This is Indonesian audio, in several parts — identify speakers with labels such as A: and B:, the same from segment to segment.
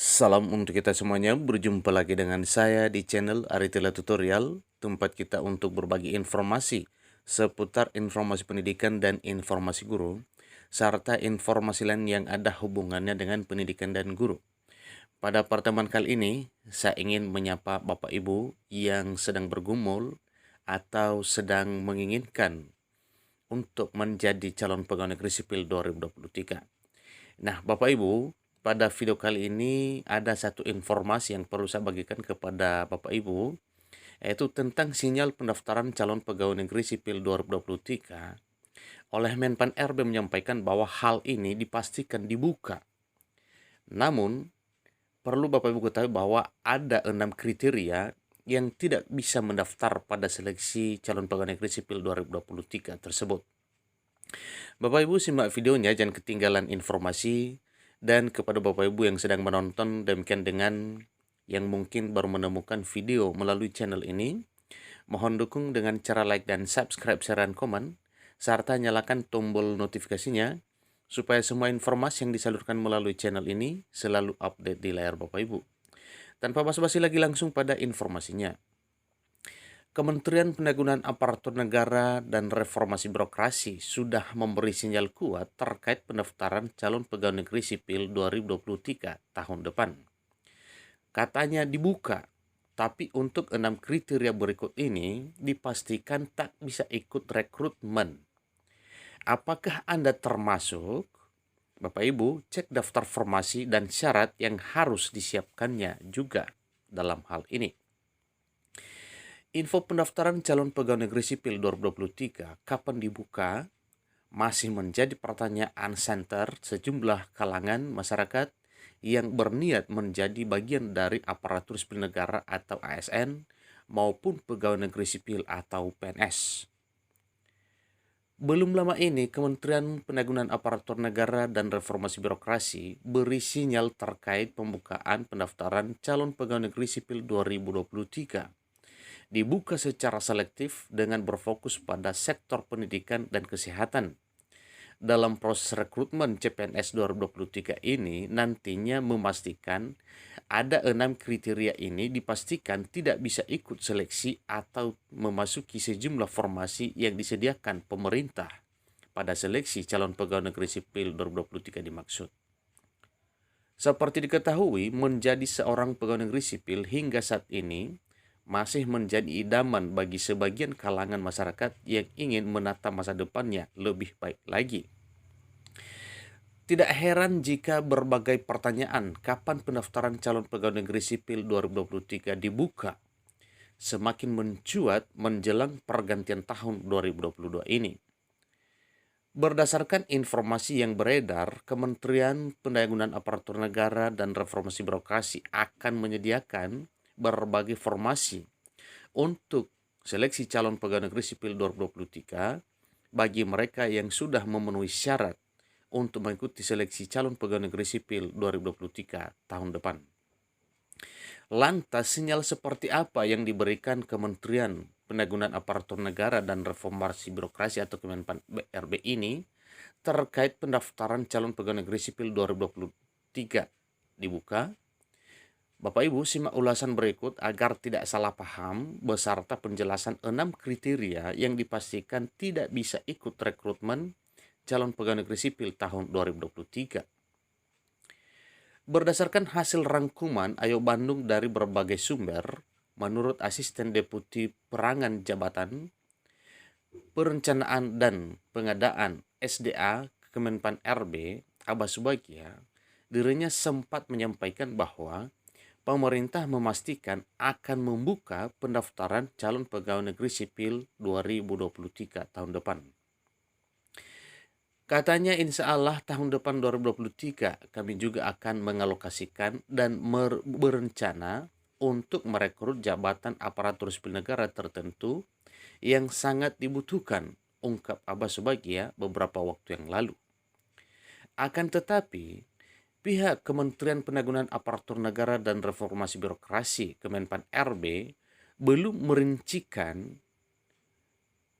A: Salam untuk kita semuanya, berjumpa lagi dengan saya di channel Aritila Tutorial, tempat kita untuk berbagi informasi seputar informasi pendidikan dan informasi guru, serta informasi lain yang ada hubungannya dengan pendidikan dan guru. Pada pertemuan kali ini, saya ingin menyapa Bapak Ibu yang sedang bergumul atau sedang menginginkan untuk menjadi calon pegawai negeri sipil 2023. Nah, Bapak Ibu, pada video kali ini ada satu informasi yang perlu saya bagikan kepada Bapak Ibu, yaitu tentang sinyal pendaftaran calon pegawai negeri sipil 2023 oleh Menpan RB menyampaikan bahwa hal ini dipastikan dibuka. Namun, perlu Bapak Ibu ketahui bahwa ada 6 kriteria yang tidak bisa mendaftar pada seleksi calon pegawai negeri sipil 2023 tersebut. Bapak Ibu simak videonya, jangan ketinggalan informasi. Dan kepada Bapak Ibu yang sedang menonton, demikian dengan yang mungkin baru menemukan video melalui channel ini, mohon dukung dengan cara like dan subscribe, share, dan komen, serta nyalakan tombol notifikasinya, supaya semua informasi yang disalurkan melalui channel ini selalu update di layar Bapak Ibu. Tanpa basa-basi lagi, langsung pada informasinya. Kementerian Pendayagunaan Aparatur Negara dan Reformasi Birokrasi sudah memberi sinyal kuat terkait pendaftaran calon pegawai negeri sipil 2023 tahun depan. Katanya dibuka, tapi untuk 6 kriteria berikut ini dipastikan tak bisa ikut rekrutmen. Apakah Anda termasuk? Bapak Ibu, cek daftar formasi dan syarat yang harus disiapkannya juga dalam hal ini. Info pendaftaran calon pegawai negeri sipil 2023 kapan dibuka masih menjadi pertanyaan center sejumlah kalangan masyarakat yang berniat menjadi bagian dari aparatur sipil negara atau ASN maupun pegawai negeri sipil atau PNS. Belum lama ini, Kementerian Pendayagunaan Aparatur Negara dan Reformasi Birokrasi beri sinyal terkait pembukaan pendaftaran calon pegawai negeri sipil 2023. Dibuka secara selektif dengan berfokus pada sektor pendidikan dan kesehatan. Dalam proses rekrutmen CPNS 2023 ini nantinya memastikan ada 6 kriteria ini dipastikan tidak bisa ikut seleksi atau memasuki sejumlah formasi yang disediakan pemerintah pada seleksi calon pegawai negeri sipil 2023 dimaksud. Seperti diketahui, menjadi seorang pegawai negeri sipil hingga saat ini masih menjadi idaman bagi sebagian kalangan masyarakat yang ingin menata masa depannya lebih baik lagi. Tidak heran jika berbagai pertanyaan kapan pendaftaran calon pegawai negeri sipil 2023 dibuka semakin mencuat menjelang pergantian tahun 2022 ini. Berdasarkan informasi yang beredar, Kementerian Pendayagunaan Aparatur Negara dan Reformasi Birokrasi akan menyediakan berbagai formasi untuk seleksi calon pegawai negeri sipil 2023 bagi mereka yang sudah memenuhi syarat untuk mengikuti seleksi calon pegawai negeri sipil 2023 tahun depan. Lantas, sinyal seperti apa yang diberikan Kementerian Pendayagunaan Aparatur Negara dan Reformasi Birokrasi atau Kemenpan RB ini terkait pendaftaran calon pegawai negeri sipil 2023 dibuka? Bapak Ibu simak ulasan berikut agar tidak salah paham beserta penjelasan 6 kriteria yang dipastikan tidak bisa ikut rekrutmen calon pegawai negeri sipil tahun 2023. Berdasarkan hasil rangkuman Ayo Bandung dari berbagai sumber, menurut Asisten Deputi Perangan Jabatan Perencanaan dan Pengadaan SDA Kemenpan RB, Abbas Subagia, dirinya sempat menyampaikan bahwa pemerintah memastikan akan membuka pendaftaran calon pegawai negeri sipil 2023 tahun depan. Katanya insya Allah tahun depan 2023 kami juga akan mengalokasikan dan berencana untuk merekrut jabatan aparatur sipil negara tertentu yang sangat dibutuhkan, ungkap Abbas Subagia beberapa waktu yang lalu. Akan tetapi, pihak Kementerian Pendayagunaan Aparatur Negara dan Reformasi Birokrasi Kemenpan RB belum merincikan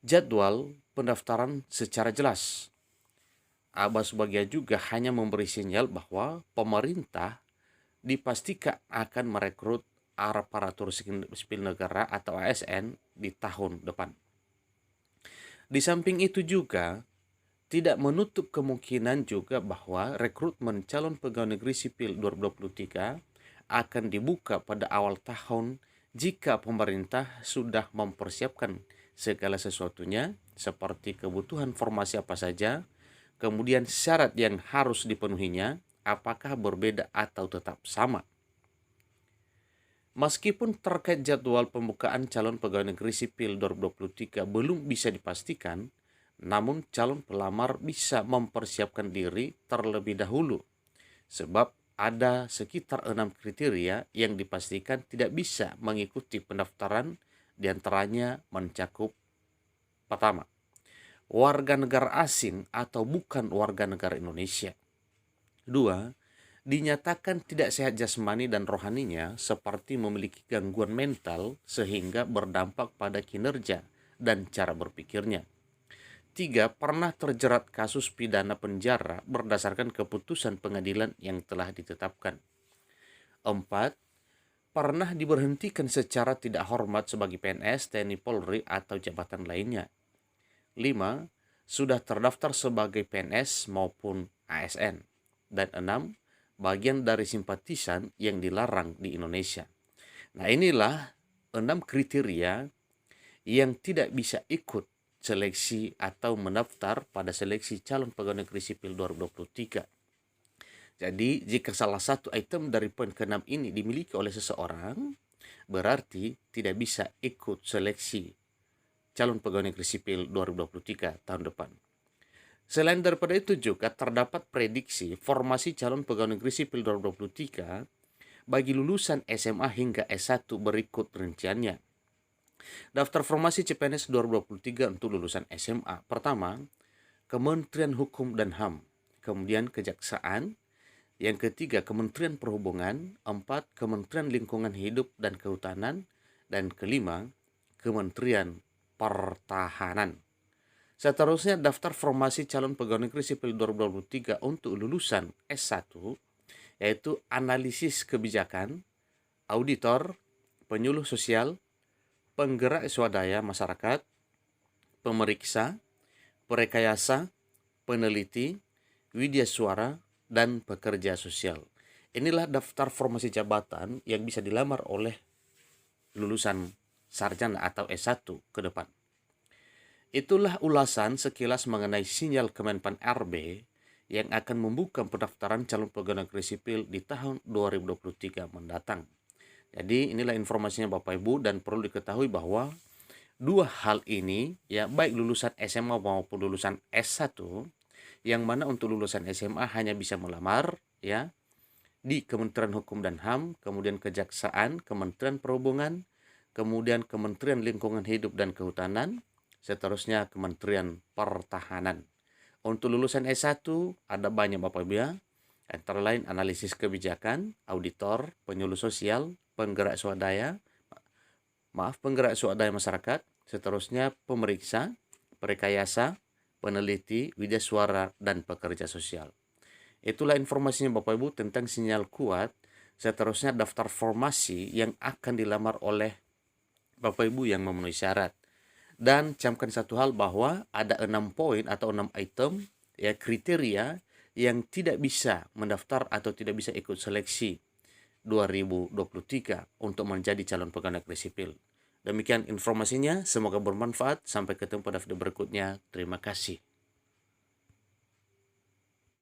A: jadwal pendaftaran secara jelas. Abbas Subagia juga hanya memberi sinyal bahwa pemerintah dipastikan akan merekrut aparatur sipil negara atau ASN di tahun depan. Di samping itu juga, tidak menutup kemungkinan juga bahwa rekrutmen calon pegawai negeri sipil 2023 akan dibuka pada awal tahun jika pemerintah sudah mempersiapkan segala sesuatunya seperti kebutuhan formasi apa saja, kemudian syarat yang harus dipenuhinya, apakah berbeda atau tetap sama. Meskipun terkait jadwal pembukaan calon pegawai negeri sipil 2023 belum bisa dipastikan, namun calon pelamar bisa mempersiapkan diri terlebih dahulu, sebab ada sekitar 6 kriteria yang dipastikan tidak bisa mengikuti pendaftaran, diantaranya mencakup: pertama, warga negara asing atau bukan warga negara Indonesia. Dua, dinyatakan tidak sehat jasmani dan rohaninya seperti memiliki gangguan mental sehingga berdampak pada kinerja dan cara berpikirnya. Tiga, pernah terjerat kasus pidana penjara berdasarkan keputusan pengadilan yang telah ditetapkan. Empat, pernah diberhentikan secara tidak hormat sebagai PNS, TNI Polri, atau jabatan lainnya. 5. Sudah terdaftar sebagai PNS maupun ASN. Dan 6. Bagian dari simpatisan yang dilarang di Indonesia. Nah, inilah 6 kriteria yang tidak bisa ikut seleksi atau mendaftar pada seleksi calon pegawai negeri sipil 2023. Jadi, jika salah satu item dari poin ke-6 ini dimiliki oleh seseorang, berarti tidak bisa ikut seleksi calon pegawai negeri sipil 2023 tahun depan. Selain daripada itu juga terdapat prediksi formasi calon pegawai negeri sipil 2023 bagi lulusan SMA hingga S1 berikut rinciannya. Daftar formasi CPNS 2023 untuk lulusan SMA. Pertama, Kementerian Hukum dan HAM. Kemudian Kejaksaan. Yang ketiga, Kementerian Perhubungan. 4, Kementerian Lingkungan Hidup dan Kehutanan. Dan kelima, Kementerian Pertahanan. Seterusnya, daftar formasi calon pegawai negeri sipil 2023 untuk lulusan S1, yaitu analisis kebijakan, auditor, penyuluh sosial, penggerak swadaya masyarakat, pemeriksa, perekayasa, peneliti, widya suara, dan pekerja sosial. Inilah daftar formasi jabatan yang bisa dilamar oleh lulusan sarjana atau S1 ke depan. Itulah ulasan sekilas mengenai sinyal Kemenpan RB yang akan membuka pendaftaran calon pegawai negeri sipil di tahun 2023 mendatang. Jadi inilah informasinya Bapak Ibu, dan perlu diketahui bahwa dua hal ini ya, baik lulusan SMA maupun lulusan S1, yang mana untuk lulusan SMA hanya bisa melamar ya di Kementerian Hukum dan HAM, kemudian Kejaksaan, Kementerian Perhubungan, kemudian Kementerian Lingkungan Hidup dan Kehutanan, seterusnya Kementerian Pertahanan. Untuk lulusan S1 ada banyak Bapak Ibu ya, antara lain analisis kebijakan, auditor, penyuluh sosial, penggerak swadaya masyarakat, seterusnya pemeriksa, perekayasa, peneliti, widya suara, dan pekerja sosial. Itulah informasinya Bapak Ibu tentang sinyal kuat. Seterusnya daftar formasi yang akan dilamar oleh Bapak Ibu yang memenuhi syarat. Dan camkan satu hal bahwa ada 6 poin atau 6 item ya, kriteria yang tidak bisa mendaftar atau tidak bisa ikut seleksi 2023 untuk menjadi calon pegawai negeri sipil. Demikian informasinya, semoga bermanfaat. Sampai ketemu pada video berikutnya. Terima kasih.